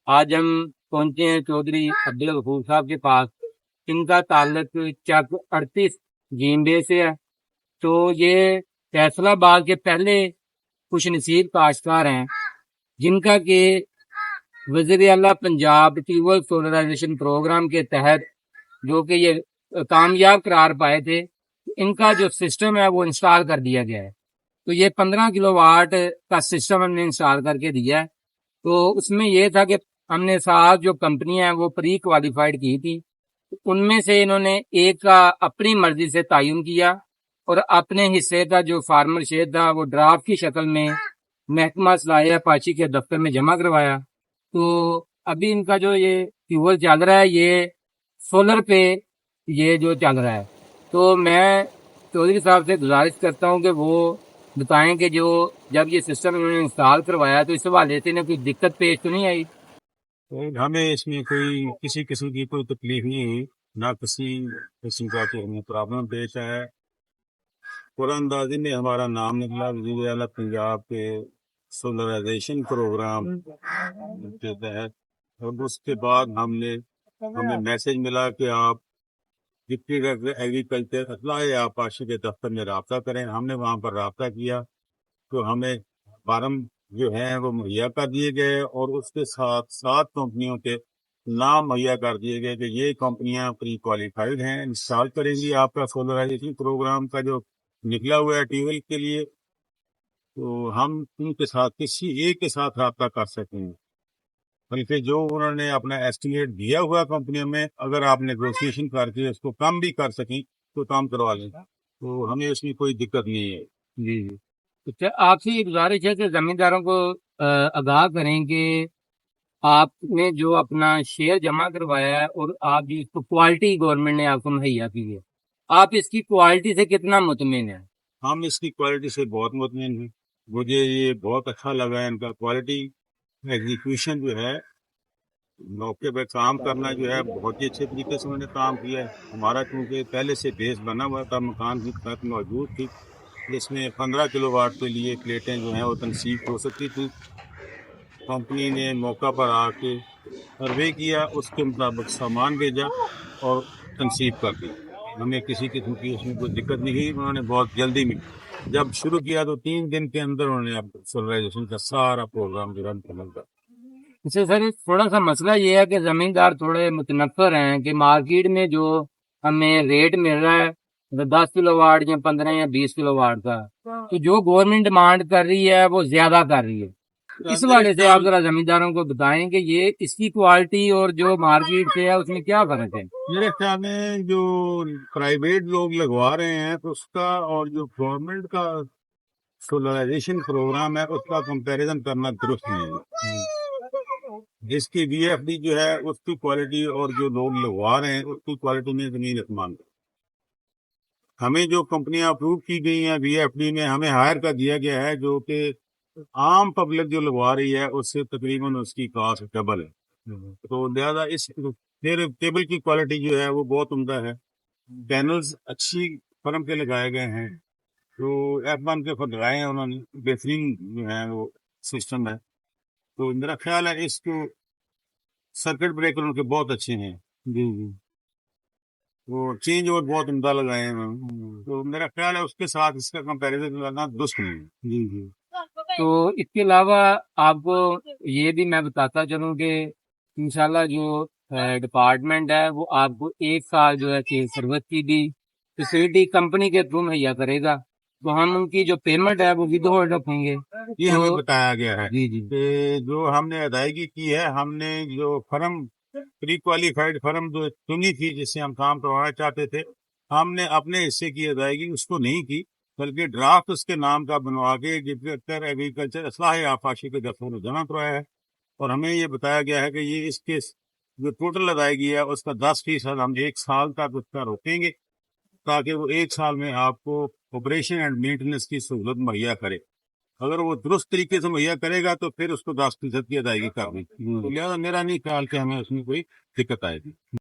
آج ہم پہنچے ہیں چودھری عبدالغفور صاحب کے پاس. ان کا تعلق چک 38 جیمبے سے ہے. تو یہ فیصل آباد کے پہلے خوش نصیب کاشتکار ہیں جن کا کہ وزیر اعلیٰ پنجاب ٹیوب سولرائزیشن پروگرام کے تحت جو کہ یہ کامیاب قرار پائے تھے، ان کا جو سسٹم ہے وہ انسٹال کر دیا گیا ہے. تو یہ 15 کلو واٹ کا سسٹم ہم نے انسٹال کر کے دیا ہے. تو اس میں یہ تھا کہ ہم نے 7 جو کمپنیاں ہیں وہ پری کوالیفائڈ کی تھی. ان میں سے انہوں نے ایک کا اپنی مرضی سے تعین کیا اور اپنے حصے کا جو فارمر شیئر تھا وہ ڈرافٹ کی شکل میں محکمہ صلاحیہ پاچی کے دفتر میں جمع کروایا. تو ابھی ان کا جو یہ فیول چل رہا ہے یہ سولر پہ یہ جو چل رہا ہے. تو میں چودھری صاحب سے گزارش کرتا ہوں کہ وہ بتائیں کہ جو جب یہ سسٹم انہوں نے انسٹال کروایا تو اس حوالے سے کوئی دقت پیش تو نہیں آئی؟ ہمیں اس میں کوئی کسی قسم کی کوئی تکلیف نہیں ہوئی، نہ کسی قسم کا کوئی ہمیں پرابلم پیش آیا. قرآن اندازی میں ہمارا نام نکلا وزیر اعلیٰ پنجاب کے سولرائزیشن پروگرام کے تحت، اور اس کے بعد ہمیں میسج ملا کہ آپ ڈپٹی ڈائریکٹر ایگریکلچر اصلاح آبپاشی کے دفتر میں رابطہ کریں. ہم نے وہاں پر رابطہ کیا تو ہمیں فارم جو ہیں وہ مہیا کر دیے گئے اور اس کے ساتھ 7 کمپنیوں کے نام مہیا کر دیے گئے کہ یہ کمپنیاں پری کوالیفائڈ ہیں، انسٹال کریں گی آپ کا سولرائزیشن پروگرام کا جو نکلا ہوا ہے ٹیول کے لیے. تو ہم ان کے ساتھ کسی ایک کے ساتھ رابطہ کر سکیں گے، بلکہ جو انہوں نے اپنا ایسٹیمیٹ دیا ہوا کمپنیوں میں اگر آپ نیگوشیشن کر کے اس کو کم بھی کر سکیں تو کام کروا لیں. تو ہمیں اس میں کوئی دقت نہیں ہے. جی جی. اچھا، آپ سے یہ گزارش ہے کہ زمینداروں کو آگاہ کریں کہ آپ نے جو اپنا شیئر جمع کروایا ہے اور آپ جس کو کوالٹی گورنمنٹ نے آپ کو مہیا کی ہے، آپ اس کی کوالٹی سے کتنا مطمئن ہیں؟ ہم اس کی کوالٹی سے بہت مطمئن ہیں. مجھے یہ بہت اچھا لگا ہے ان کا کوالٹی ایگزیکیوشن جو ہے، موقع پہ کام کرنا جو ہے بہت ہی اچھے طریقے سے انہوں نے کام کیا ہے. ہمارا چونکہ پہلے سے بیس بنا ہوا تھا، مکان کی چھت موجود تھی، جس میں 15 کلو واٹ کے لیے پلیٹیں جو ہیں وہ تنصیب ہو سکتی تھی. کمپنی نے موقع پر آ کے سروے کیا، اس کے مطابق سامان بھیجا اور تنصیب کر دی. ہمیں کسی قسم کی اس میں کوئی دقت نہیں ہوئی. انہوں نے بہت جلدی میں جب شروع کیا تو 3 دن کے اندر انہوں نے اب سولرائزیشن کا سارا پروگرام جو رن کرنا تھا. اس سے سر تھوڑا سا مسئلہ یہ ہے کہ زمیندار تھوڑے متنفر ہیں کہ مارکیٹ میں جو ہمیں ریٹ مل رہا ہے 10 کلو واٹ یا 15 یا 20 کلو واٹ کا، تو جو گورنمنٹ ڈیمانڈ کر رہی ہے وہ زیادہ کر رہی ہے. اس حوالے سے آپ ذرا زمینداروں کو بتائیں کہ یہ اس کی کوالٹی اور جو مارکیٹ سے ہے اس میں کیا فرق ہے؟ میرے خیال میں جو پرائیویٹ لوگ لگوا رہے ہیں تو اس کا اور جو گورنمنٹ کا سولرائزیشن پروگرام ہے اس کا کمپیریزن کرنا درست نہیں ہے. جس کی وی ایف ڈی جو ہے اس کی کوالٹی اور جو لوگ لگوا رہے ہیں اس کی کوالٹی میں زمین آسمان. ہمیں جو کمپنیاں اپروو کی گئی ہیں وی ایف ڈی میں ہمیں ہائر کر دیا گیا ہے، جو کہ عام پبلک جو لگوا رہی ہے اس سے تقریباً اس کی کاسٹ ڈبل ہے. تو لہٰذا اس کیبل کی کوالٹی جو ہے وہ بہت عمدہ ہے. پینلز اچھی فرم کے لگائے گئے ہیں، جو F1 کے خود لگائے ہیں انہوں نے، بہترین جو ہے وہ سسٹم ہے. تو میرا خیال ہے اس کو سرکٹ بریکر ان کے بہت اچھے ہیں. جی جی. وہ چینج اوور بہت عمدہ لگائے ہیں. تو میرا خیال ہے اس کے ساتھ اس کا کمپیریزن کرنا درست نہیں ہے. جی جی. تو اس کے علاوہ آپ کو یہ بھی میں بتاتا چلوں کہ انشاءاللہ جو ڈپارٹمنٹ ہے وہ آپ کو 1 سال جو ہے کہ سروس کی بھی فیسلٹی کمپنی کے تھرو مہیا کرے گا. تو ہم ان کی جو پیمنٹ ہے وہ ود ہولڈ رکھیں گے. یہ ہمیں بتایا گیا ہے جی جی کہ جو ہم نے ادائیگی کی ہے، ہم نے جو فرم پری کوالیفائڈ فرم جو چنی تھی جس سے ہم کام کروانا چاہتے تھے، ہم نے اپنے حصے کی ادائیگی اس کو نہیں کی، بلکہ ڈرافٹ اس کے نام کا بنوا کے ڈائریکٹر ایگریکلچر اصلاح آبپاشی کے دفتر میں جمع کروایا ہے. اور ہمیں یہ بتایا گیا ہے کہ یہ اس کے جو ٹوٹل ادائیگی ہے اس کا 10% ہم 1 سال تک اس کا روکیں گے، تاکہ وہ 1 سال میں آپ کو آپریشن اینڈ مینٹیننس کی سہولت مہیا کرے. اگر وہ درست طریقے سے مہیا کرے گا تو پھر اس کو 10% کی ادائیگی کرنی. تو لہٰذا میرا نہیں خیال کہ ہمیں اس میں کوئی دقت آئے گی.